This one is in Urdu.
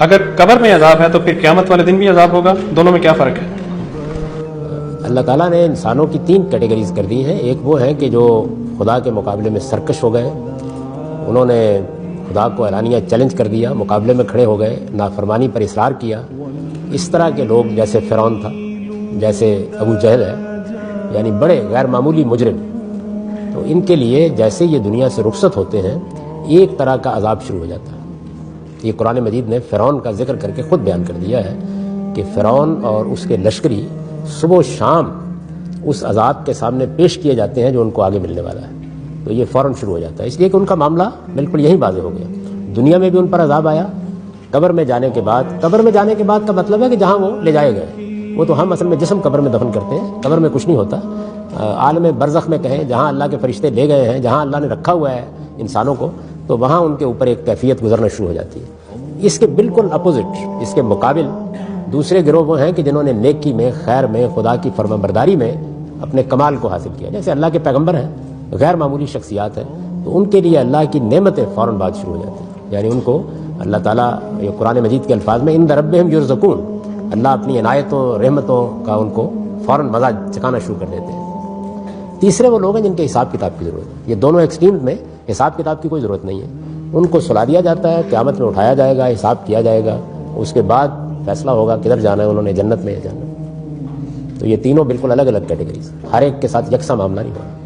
اگر قبر میں عذاب ہے تو پھر قیامت والے دن بھی عذاب ہوگا، دونوں میں کیا فرق ہے؟ اللہ تعالیٰ نے انسانوں کی 3 کیٹیگریز کر دی ہیں. ایک وہ ہے کہ جو خدا کے مقابلے میں سرکش ہو گئے، انہوں نے خدا کو اعلانیہ چیلنج کر دیا، مقابلے میں کھڑے ہو گئے، نافرمانی پر اصرار کیا. اس طرح کے لوگ جیسے فرعون تھا، جیسے ابو جہل ہے، یعنی بڑے غیر معمولی مجرم. تو ان کے لیے جیسے یہ دنیا سے رخصت ہوتے ہیں ایک طرح کا عذاب شروع ہو جاتا ہے. یہ قرآن مجید نے فرعون کا ذکر کر کے خود بیان کر دیا ہے کہ فرعون اور اس کے لشکری صبح و شام اس عذاب کے سامنے پیش کیے جاتے ہیں جو ان کو آگے ملنے والا ہے. تو یہ فوراً شروع ہو جاتا ہے، اس لیے کہ ان کا معاملہ بالکل یہی واضح ہو گیا. دنیا میں بھی ان پر عذاب آیا، قبر میں جانے کے بعد کا مطلب ہے کہ جہاں وہ لے جائے گئے. وہ تو ہم اصل میں جسم قبر میں دفن کرتے ہیں، قبر میں کچھ نہیں ہوتا. عالم برزخ میں کہیں جہاں اللہ کے فرشتے لے گئے ہیں، جہاں اللہ نے رکھا ہوا ہے انسانوں کو، تو وہاں ان کے اوپر ایک کیفیت گزرنا شروع ہو جاتی ہے. اس کے بالکل اپوزٹ، اس کے مقابل دوسرے گروہ وہ ہیں کہ جنہوں نے نیکی میں، خیر میں، خدا کی فرما برداری میں اپنے کمال کو حاصل کیا. جیسے اللہ کے پیغمبر ہیں، غیر معمولی شخصیات ہیں، تو ان کے لیے اللہ کی نعمتیں فوراً بعد شروع ہو جاتی ہیں. یعنی ان کو اللہ تعالیٰ یہ قرآن مجید کے الفاظ میں ان ربہم یرزقون، اللہ اپنی عنایتوں رحمتوں کا ان کو فوراً مزہ چکانا شروع کر دیتے ہیں. تیسرے وہ لوگ ہیں جن کے حساب کتاب کی ضرورت ہے. یہ دونوں ایکسٹریمز میں حساب کتاب کی کوئی ضرورت نہیں ہے. ان کو سلا دیا جاتا ہے، قیامت میں اٹھایا جائے گا، حساب کیا جائے گا، اس کے بعد فیصلہ ہوگا کدھر جانا ہے، انہوں نے جنت میں یا جانا. تو یہ تینوں بالکل الگ الگ کیٹیگریز، ہر ایک کے ساتھ یکساں معاملہ نہیں ہوگا.